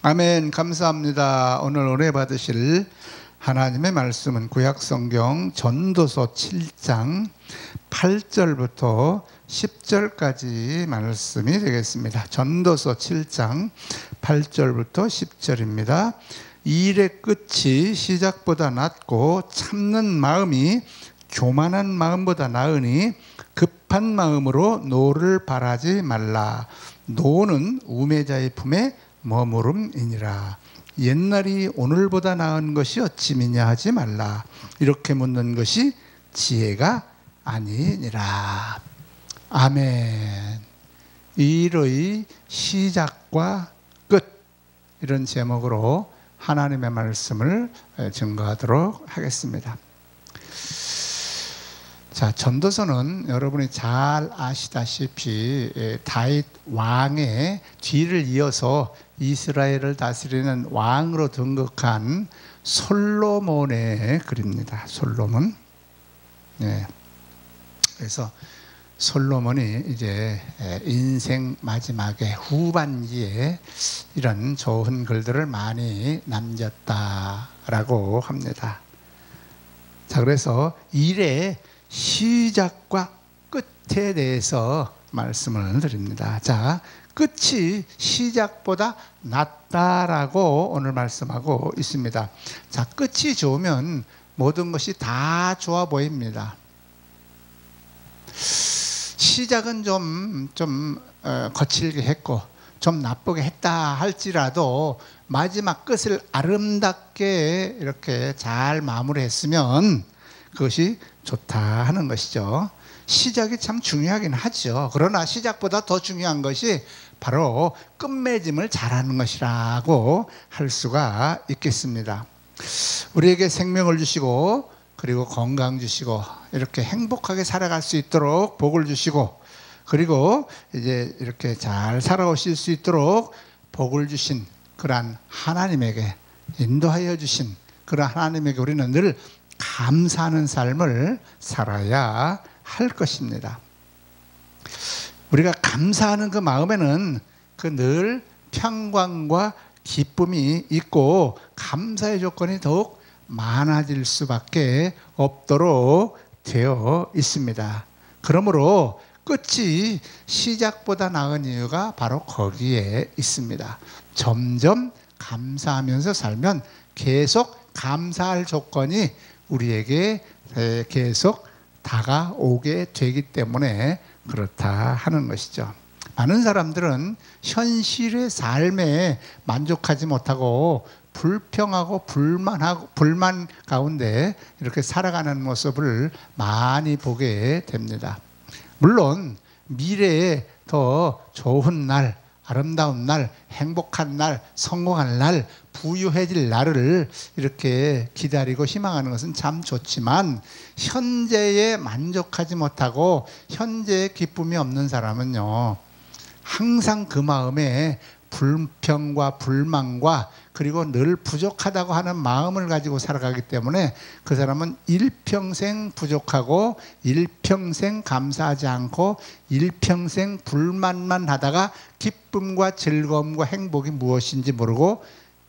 아멘. 감사합니다. 오늘 은혜 받으실 하나님의 말씀은 구약성경 전도서 7장 8절부터 10절까지 말씀이 되겠습니다. 전도서 7장 8절부터 10절입니다. 일의 끝이 시작보다 낫고 참는 마음이 교만한 마음보다 나으니 급한 마음으로 노를 바라지 말라. 노는 우매자의 품에 머무름이니라. 옛날이 오늘보다 나은 것이 어찌미냐 하지 말라. 이렇게 묻는 것이 지혜가 아니니라. 아멘. 일의 시작과 끝, 이런 제목으로 하나님의 말씀을 증거하도록 하겠습니다. 자, 전도서는 여러분이 잘 아시다시피 다윗 왕의 뒤를 이어서 이스라엘을 다스리는 왕으로 등극한 솔로몬의 글입니다. 솔로몬. 네. 그래서 솔로몬이 이제 인생 마지막에 후반기에 이런 좋은 글들을 많이 남겼다라고 합니다. 자, 그래서 일의 시작과 끝에 대해서 말씀을 드립니다. 자, 끝이 시작보다 낫다라고 오늘 말씀하고 있습니다. 자, 끝이 좋으면 모든 것이 다 좋아 보입니다. 시작은 좀 거칠게 했고 좀 나쁘게 했다 할지라도 마지막 끝을 아름답게 이렇게 잘 마무리했으면 그것이 좋다 하는 것이죠. 시작이 참 중요하긴 하죠. 그러나 시작보다 더 중요한 것이 바로 끝맺음을 잘하는 것이라고 할 수가 있겠습니다. 우리에게 생명을 주시고 그리고 건강 주시고 이렇게 행복하게 살아갈 수 있도록 복을 주시고 그리고 이제 이렇게 잘 살아오실 수 있도록 복을 주신 그러한 하나님에게 인도하여 주신 그러한 하나님에게 우리는 늘 감사하는 삶을 살아야 할 것입니다. 우리가 감사하는 그 마음에는 그 늘 평강과 기쁨이 있고 감사의 조건이 더욱 많아질 수밖에 없도록 되어 있습니다. 그러므로 끝이 시작보다 나은 이유가 바로 거기에 있습니다. 점점 감사하면서 살면 계속 감사할 조건이 우리에게 계속 다가오게 되기 때문에 그렇다 하는 것이죠. 많은 사람들은 현실의 삶에 만족하지 못하고 불평하고 불만 가운데 이렇게 살아가는 모습을 많이 보게 됩니다. 물론 미래에 더 좋은 날, 아름다운 날, 행복한 날, 성공할 날, 부유해질 날을 이렇게 기다리고 희망하는 것은 참 좋지만 현재에 만족하지 못하고 현재에 기쁨이 없는 사람은요, 항상 그 마음에 불평과 불만과 그리고 늘 부족하다고 하는 마음을 가지고 살아가기 때문에 그 사람은 일평생 부족하고 일평생 감사하지 않고 일평생 불만만 하다가 기쁨과 즐거움과 행복이 무엇인지 모르고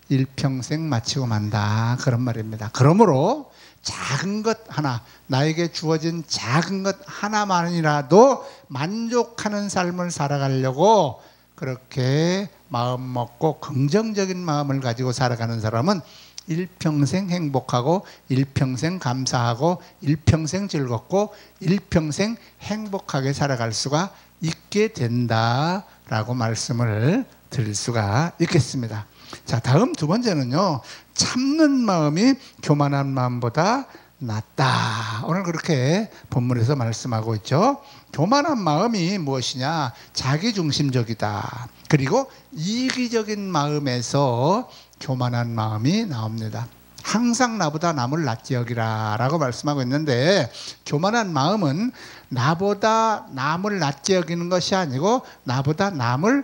일평생 마치고 만다, 그런 말입니다. 그러므로 작은 것 하나, 나에게 주어진 작은 것 하나만이라도 만족하는 삶을 살아가려고 그렇게 마음 먹고 긍정적인 마음을 가지고 살아가는 사람은 일평생 행복하고 일평생 감사하고 일평생 즐겁고 일평생 행복하게 살아갈 수가 있게 된다라고 말씀을 드릴 수가 있겠습니다. 자, 다음 두 번째는요, 참는 마음이 교만한 마음보다 낫다. 오늘 그렇게 본문에서 말씀하고 있죠. 교만한 마음이 무엇이냐? 자기중심적이다. 그리고 이기적인 마음에서 교만한 마음이 나옵니다. 항상 나보다 남을 낫지 여기라 라고 말씀하고 있는데, 교만한 마음은 나보다 남을 낫지 여기는 것이 아니고 나보다 남을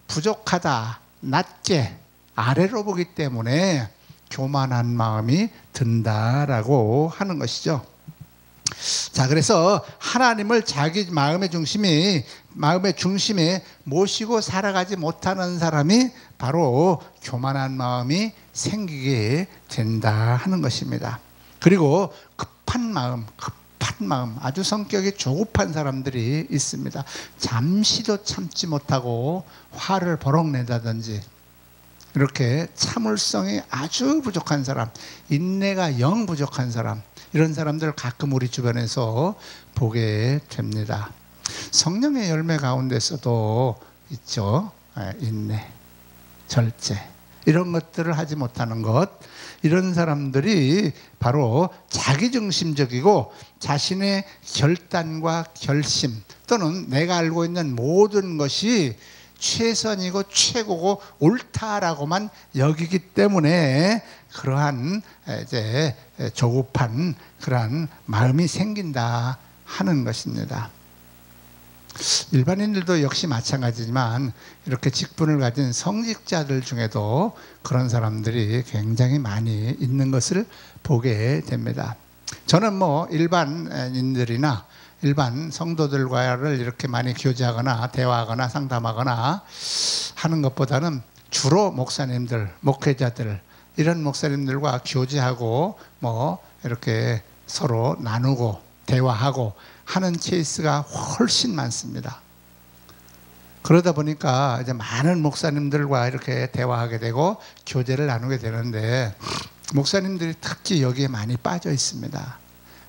부족하다, 낮게, 아래로 보기 때문에 교만한 마음이 든다라고 하는 것이죠. 자, 그래서 하나님을 자기 마음의 중심에 모시고 살아가지 못하는 사람이 바로 교만한 마음이 생기게 된다 하는 것입니다. 그리고 급한 마음, 아주 성격이 조급한 사람들이 있습니다. 잠시도 참지 못하고 화를 버럭 낸다든지, 이렇게 참을성이 아주 부족한 사람, 인내가 영 부족한 사람, 이런 사람들 가끔 우리 주변에서 보게 됩니다. 성령의 열매 가운데서도 있죠. 인내, 절제, 이런 것들을 하지 못하는 것, 이런 사람들이 바로 자기중심적이고 자신의 결단과 결심 또는 내가 알고 있는 모든 것이 최선이고 최고고 옳다라고만 여기기 때문에 그러한 이제 조급한 그러한 마음이 생긴다 하는 것입니다. 일반인들도 역시 마찬가지지만 이렇게 직분을 가진 성직자들 중에도 그런 사람들이 굉장히 많이 있는 것을 보게 됩니다. 저는 뭐 일반인들이나 일반 성도들과를 이렇게 많이 교제하거나 대화하거나 상담하거나 하는 것보다는 주로 목사님들, 목회자들, 이런 목사님들과 교제하고 뭐 이렇게 서로 나누고 대화하고 하는 케이스가 훨씬 많습니다. 그러다 보니까 이제 많은 목사님들과 이렇게 대화하게 되고 교제를 나누게 되는데, 목사님들이 특히 여기에 많이 빠져 있습니다.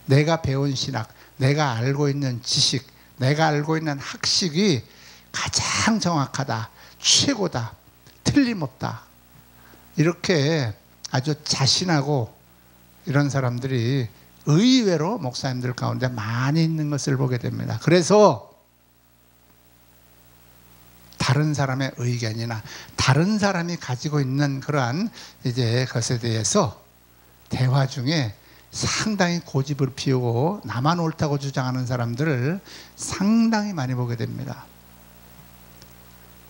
내가 배운 신학, 내가 알고 있는 지식, 내가 알고 있는 학식이 가장 정확하다, 최고다, 틀림없다, 이렇게 아주 자신하고 이런 사람들이 의외로 목사님들 가운데 많이 있는 것을 보게 됩니다. 그래서 다른 사람의 의견이나 다른 사람이 가지고 있는 그러한 이제 것에 대해서 대화 중에 상당히 고집을 피우고 나만 옳다고 주장하는 사람들을 상당히 많이 보게 됩니다.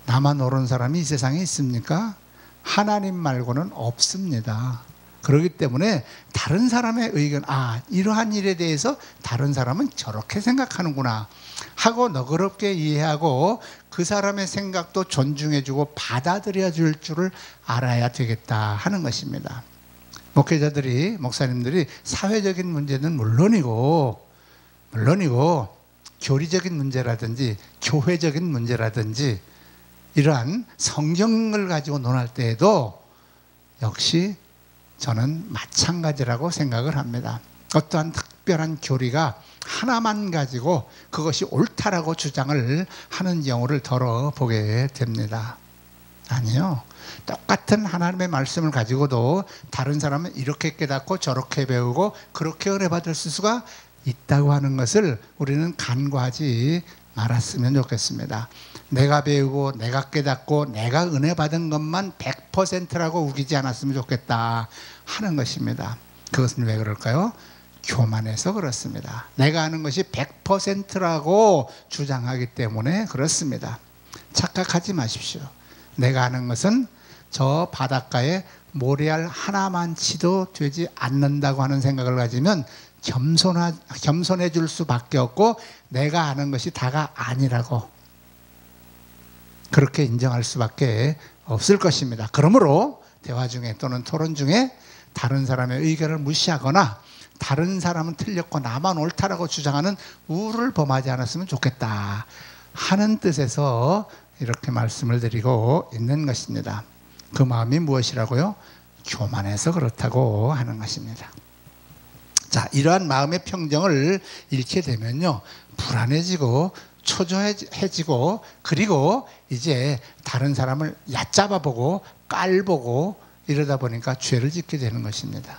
나만 옳은 사람이 이 세상에 있습니까? 하나님 말고는 없습니다. 그렇기 때문에 다른 사람의 의견, 이러한 일에 대해서 다른 사람은 저렇게 생각하는구나 하고 너그럽게 이해하고 그 사람의 생각도 존중해주고 받아들여 줄 줄을 알아야 되겠다 하는 것입니다. 목사님들이 사회적인 문제는 물론이고 교리적인 문제라든지 교회적인 문제라든지 이러한 성경을 가지고 논할 때에도 역시 저는 마찬가지라고 생각을 합니다. 어떠한 특별한 교리가 하나만 가지고 그것이 옳다라고 주장을 하는 경우를 더러 보게 됩니다. 아니요. 똑같은 하나님의 말씀을 가지고도 다른 사람은 이렇게 깨닫고 저렇게 배우고 그렇게 은혜 받을 수가 있다고 하는 것을 우리는 간과하지 말았으면 좋겠습니다. 내가 배우고 내가 깨닫고 내가 은혜 받은 것만 100%라고 우기지 않았으면 좋겠다 하는 것입니다. 그것은 왜 그럴까요? 교만해서 그렇습니다. 내가 아는 것이 100%라고 주장하기 때문에 그렇습니다. 착각하지 마십시오. 내가 아는 것은 저 바닷가에 모래알 하나만치도 되지 않는다고 하는 생각을 가지면 겸손해 줄 수밖에 없고, 내가 아는 것이 다가 아니라고 그렇게 인정할 수밖에 없을 것입니다. 그러므로 대화 중에 또는 토론 중에 다른 사람의 의견을 무시하거나 다른 사람은 틀렸고 나만 옳다라고 주장하는 우를 범하지 않았으면 좋겠다 하는 뜻에서 이렇게 말씀을 드리고 있는 것입니다. 그 마음이 무엇이라고요? 교만해서 그렇다고 하는 것입니다. 자, 이러한 마음의 평정을 잃게 되면요, 불안해지고 초조해지고, 그리고 이제 다른 사람을 얕잡아보고 깔보고 이러다 보니까 죄를 짓게 되는 것입니다.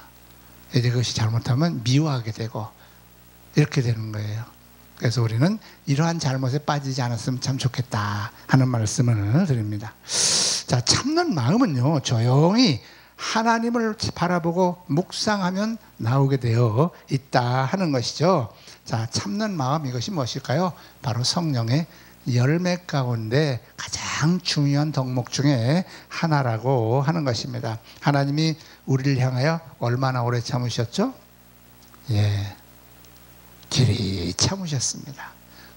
이제 그것이 잘못하면 미워하게 되고 이렇게 되는 거예요. 그래서 우리는 이러한 잘못에 빠지지 않았으면 참 좋겠다 하는 말씀을 드립니다. 자, 참는 마음은요, 조용히 하나님을 바라보고 묵상하면 나오게 되어 있다 하는 것이죠. 자, 참는 마음, 이것이 무엇일까요? 바로 성령의 열매 가운데 가장 중요한 덕목 중에 하나라고 하는 것입니다. 하나님이 우리를 향하여 얼마나 오래 참으셨죠? 길이 참으셨습니다.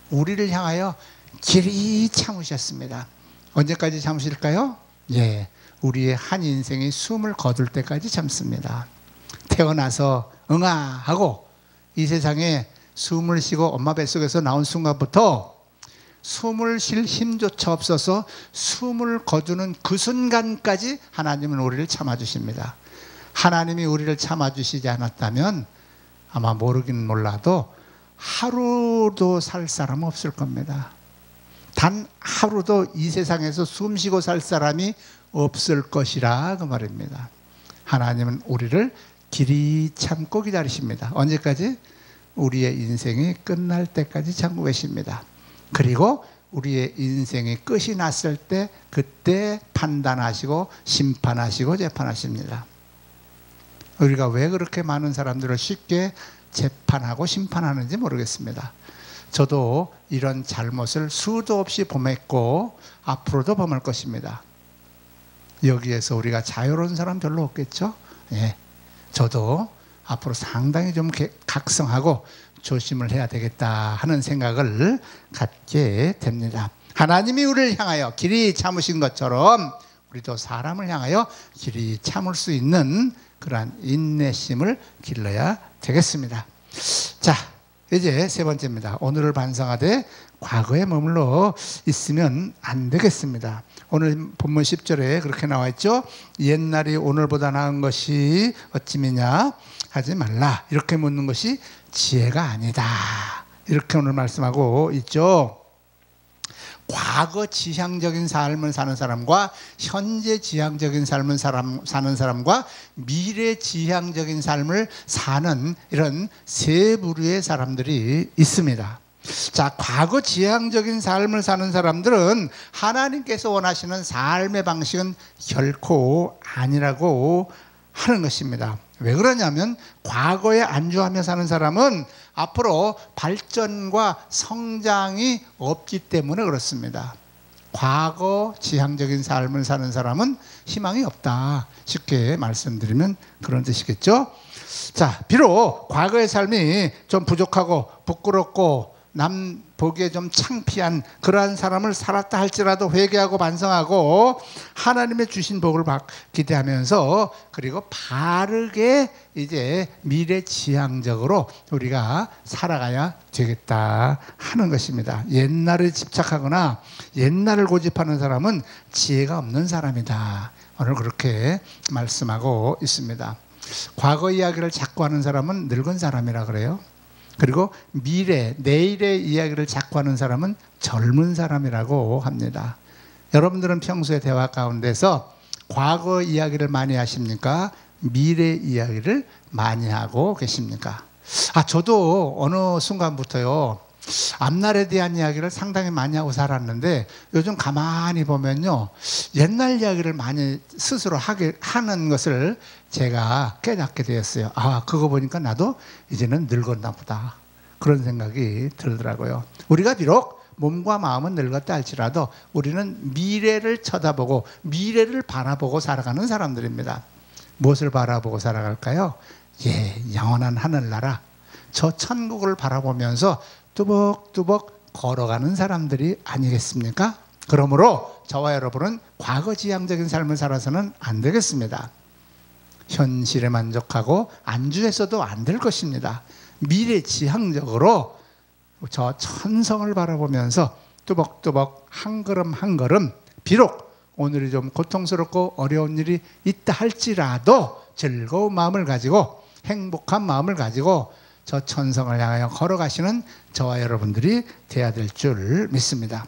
우리를 향하여 길이 참으셨습니다. 언제까지 참으실까요? 예, 우리의 한 인생이 숨을 거둘 때까지 참습니다. 태어나서 응아 하고 이 세상에 숨을 쉬고 엄마 뱃속에서 나온 순간부터 숨을 쉴 힘조차 없어서 숨을 거두는 그 순간까지 하나님은 우리를 참아주십니다. 하나님이 우리를 참아주시지 않았다면 아마 모르긴 몰라도 하루도 살 사람 없을 겁니다. 단 하루도 이 세상에서 숨쉬고 살 사람이 없을 것이라 그 말입니다. 하나님은 우리를 길이 참고 기다리십니다. 언제까지? 우리의 인생이 끝날 때까지 참고 계십니다. 그리고 우리의 인생이 끝이 났을 때 그때 판단하시고 심판하시고 재판하십니다. 우리가 왜 그렇게 많은 사람들을 쉽게 재판하고 심판하는지 모르겠습니다. 저도 이런 잘못을 수도 없이 범했고 앞으로도 범할 것입니다. 여기에서 우리가 자유로운 사람 별로 없겠죠? 예, 저도 앞으로 상당히 좀 각성하고 조심을 해야 되겠다 하는 생각을 갖게 됩니다. 하나님이 우리를 향하여 길이 참으신 것처럼 우리도 사람을 향하여 길이 참을 수 있는 그러한 인내심을 길러야 되겠습니다. 자, 이제 세 번째입니다. 오늘을 반성하되 과거에 머물러 있으면 안 되겠습니다. 오늘 본문 10절에 그렇게 나와 있죠. 옛날이 오늘보다 나은 것이 어찌미냐 하지 말라. 이렇게 묻는 것이 지혜가 아니다. 이렇게 오늘 말씀하고 있죠. 과거 지향적인 삶을 사는 사람과 현재 지향적인 삶을 사는 사람과 미래 지향적인 삶을 사는 이런 세 부류의 사람들이 있습니다. 자, 과거 지향적인 삶을 사는 사람들은 하나님께서 원하시는 삶의 방식은 결코 아니라고 하는 것입니다. 왜 그러냐면 과거에 안주하며 사는 사람은 앞으로 발전과 성장이 없기 때문에 그렇습니다. 과거 지향적인 삶을 사는 사람은 희망이 없다. 쉽게 말씀드리면 그런 뜻이겠죠. 자, 비록 과거의 삶이 좀 부족하고 부끄럽고 남 보기에 좀 창피한 그러한 사람을 살았다 할지라도 회개하고 반성하고 하나님의 주신 복을 기대하면서 그리고 바르게 이제 미래지향적으로 우리가 살아가야 되겠다 하는 것입니다. 옛날에 집착하거나 옛날을 고집하는 사람은 지혜가 없는 사람이다. 오늘 그렇게 말씀하고 있습니다. 과거 이야기를 자꾸 하는 사람은 늙은 사람이라 그래요. 그리고 미래, 내일의 이야기를 자꾸 하는 사람은 젊은 사람이라고 합니다. 여러분들은 평소에 대화 가운데서 과거 이야기를 많이 하십니까? 미래 이야기를 많이 하고 계십니까? 저도 어느 순간부터요, 앞날에 대한 이야기를 상당히 많이 하고 살았는데 요즘 가만히 보면요, 옛날 이야기를 많이 스스로 하는 것을 제가 깨닫게 되었어요. 그거 보니까 나도 이제는 늙었나 보다. 그런 생각이 들더라고요. 우리가 비록 몸과 마음은 늙었다 할지라도 우리는 미래를 쳐다보고 미래를 바라보고 살아가는 사람들입니다. 무엇을 바라보고 살아갈까요? 영원한 하늘나라, 저 천국을 바라보면서 뚜벅뚜벅 걸어가는 사람들이 아니겠습니까? 그러므로 저와 여러분은 과거 지향적인 삶을 살아서는 안 되겠습니다. 현실에 만족하고 안주해서도 안 될 것입니다. 미래 지향적으로 저 천성을 바라보면서 뚜벅뚜벅 한 걸음 한 걸음, 비록 오늘이 좀 고통스럽고 어려운 일이 있다 할지라도 즐거운 마음을 가지고 행복한 마음을 가지고 저 천성을 향하여 걸어가시는 저와 여러분들이 돼야 될 줄 믿습니다.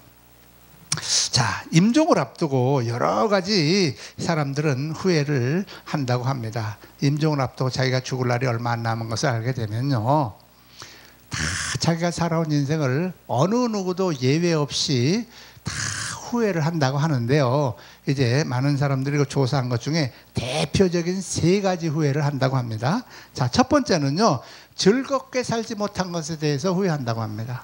자, 임종을 앞두고 여러 가지 사람들은 후회를 한다고 합니다. 임종을 앞두고 자기가 죽을 날이 얼마 안 남은 것을 알게 되면요, 다 자기가 살아온 인생을 어느 누구도 예외 없이 다 후회를 한다고 하는데요, 이제 많은 사람들이 조사한 것 중에 대표적인 세 가지 후회를 한다고 합니다. 자, 첫 번째는요, 즐겁게 살지 못한 것에 대해서 후회한다고 합니다.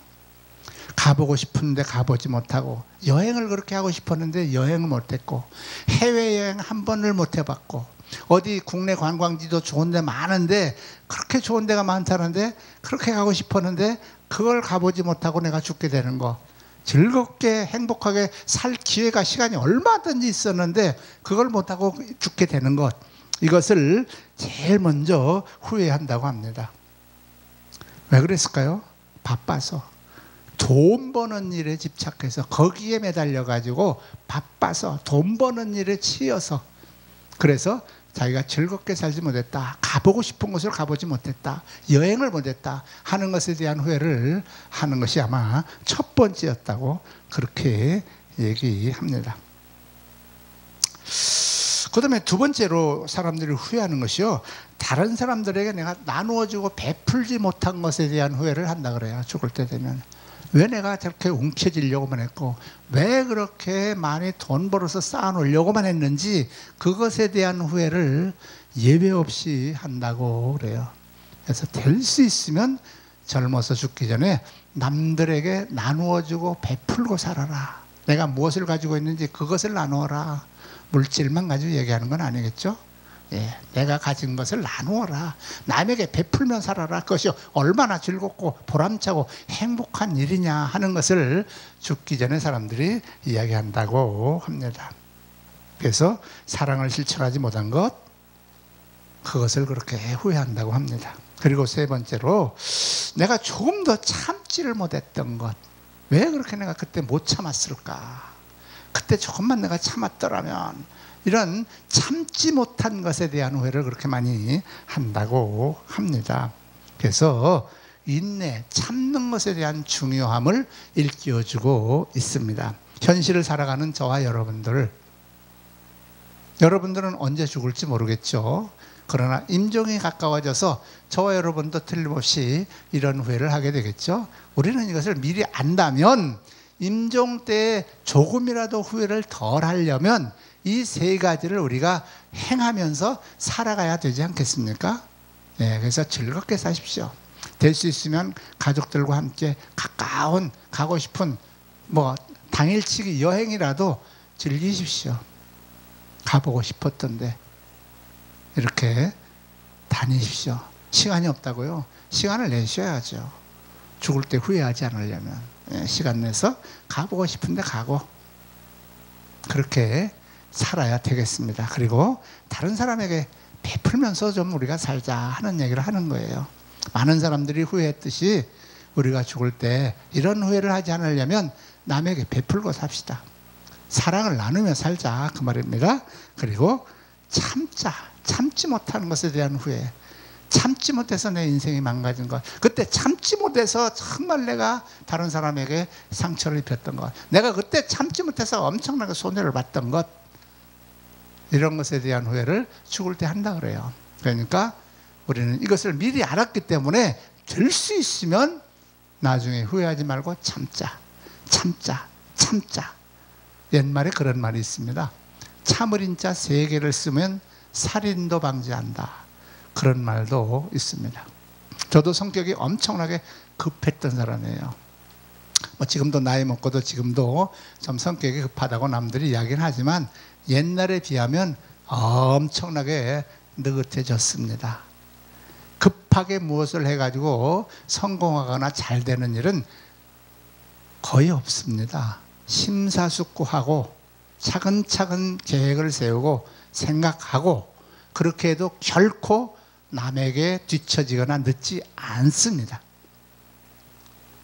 가보고 싶은데 가보지 못하고, 여행을 그렇게 하고 싶었는데 여행을 못했고, 해외여행 한 번을 못 해봤고, 어디 국내 관광지도 좋은 데 많은데 그렇게 좋은 데가 많다는데 그렇게 가고 싶었는데 그걸 가보지 못하고 내가 죽게 되는 거. 즐겁게 행복하게 살 기회가 시간이 얼마든지 있었는데 그걸 못하고 죽게 되는 것. 이것을 제일 먼저 후회한다고 합니다. 왜 그랬을까요? 바빠서. 돈 버는 일에 집착해서 거기에 매달려 가지고 바빠서 돈 버는 일에 치여서 그래서 자기가 즐겁게 살지 못했다. 가보고 싶은 곳을 가보지 못했다. 여행을 못했다 하는 것에 대한 후회를 하는 것이 아마 첫 번째였다고 그렇게 얘기합니다. 그 다음에 두 번째로 사람들이 후회하는 것이요. 다른 사람들에게 내가 나누어주고 베풀지 못한 것에 대한 후회를 한다 그래요. 죽을 때 되면. 왜 내가 저렇게 움켜쥐려고만 했고 왜 그렇게 많이 돈 벌어서 쌓아놓으려고만 했는지 그것에 대한 후회를 예외 없이 한다고 그래요. 그래서 될 수 있으면 젊어서 죽기 전에 남들에게 나누어주고 베풀고 살아라. 내가 무엇을 가지고 있는지 그것을 나누어라. 물질만 가지고 얘기하는 건 아니겠죠? 예, 내가 가진 것을 나누어라. 남에게 베풀며 살아라. 그것이 얼마나 즐겁고 보람차고 행복한 일이냐 하는 것을 죽기 전에 사람들이 이야기한다고 합니다. 그래서 사랑을 실천하지 못한 것, 그것을 그렇게 후회한다고 합니다. 그리고 세 번째로 내가 조금 더 참지를 못했던 것. 왜 그렇게 내가 그때 못 참았을까? 그때 조금만 내가 참았더라면 이런 참지 못한 것에 대한 후회를 그렇게 많이 한다고 합니다. 그래서 인내, 참는 것에 대한 중요함을 일깨워주고 있습니다. 현실을 살아가는 저와 여러분들은 언제 죽을지 모르겠죠. 그러나 임종이 가까워져서 저와 여러분도 틀림없이 이런 후회를 하게 되겠죠. 우리는 이것을 미리 안다면 임종 때에 조금이라도 후회를 덜 하려면 이 세 가지를 우리가 행하면서 살아가야 되지 않겠습니까? 네, 그래서 즐겁게 사십시오. 될 수 있으면 가족들과 함께 가까운 가고 싶은 당일치기 여행이라도 즐기십시오. 가보고 싶었던데 이렇게 다니십시오. 시간이 없다고요? 시간을 내셔야죠. 죽을 때 후회하지 않으려면 시간 내서 가보고 싶은데 가고 그렇게 살아야 되겠습니다. 그리고 다른 사람에게 베풀면서 좀 우리가 살자 하는 얘기를 하는 거예요. 많은 사람들이 후회했듯이 우리가 죽을 때 이런 후회를 하지 않으려면 남에게 베풀고 삽시다. 사랑을 나누며 살자 그 말입니다. 그리고 참지 못하는 것에 대한 후회. 참지 못해서 내 인생이 망가진 것. 그때 참지 못해서 정말 내가 다른 사람에게 상처를 입혔던 것. 내가 그때 참지 못해서 엄청나게 손해를 봤던 것. 이런 것에 대한 후회를 죽을 때 한다 그래요. 그러니까 우리는 이것을 미리 알았기 때문에 될 수 있으면 나중에 후회하지 말고 참자. 옛말에 그런 말이 있습니다. 참을인자 3개를 쓰면 살인도 방지한다. 그런 말도 있습니다. 저도 성격이 엄청나게 급했던 사람이에요. 지금도 나이 먹고도 지금도 좀 성격이 급하다고 남들이 이야기는 하지만 옛날에 비하면 엄청나게 느긋해졌습니다. 급하게 무엇을 해가지고 성공하거나 잘 되는 일은 거의 없습니다. 심사숙고하고 차근차근 계획을 세우고 생각하고 그렇게 해도 결코 남에게 뒤처지거나 늦지 않습니다.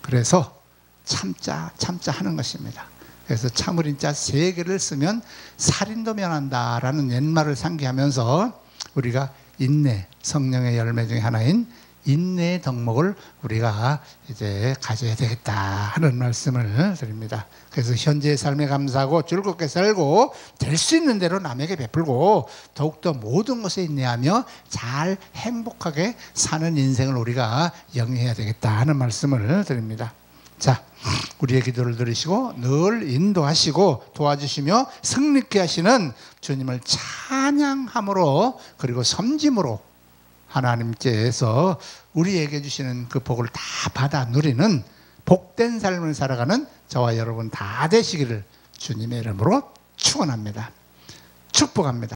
그래서 참자 하는 것입니다. 그래서 참을인자 3개를 쓰면 살인도 면한다라는 옛말을 상기하면서 우리가 인내, 성령의 열매 중에 하나인 인내의 덕목을 우리가 이제 가져야 되겠다 하는 말씀을 드립니다. 그래서 현재의 삶에 감사하고 즐겁게 살고 될 수 있는 대로 남에게 베풀고 더욱더 모든 것에 인내하며 잘 행복하게 사는 인생을 우리가 영위해야 되겠다 하는 말씀을 드립니다. 자, 우리의 기도를 들으시고 늘 인도하시고 도와주시며 승리케 하시는 주님을 찬양함으로 그리고 섬김으로 하나님께서 우리에게 주시는 그 복을 다 받아 누리는 복된 삶을 살아가는 저와 여러분 다 되시기를 주님의 이름으로 축원합니다. 축복합니다.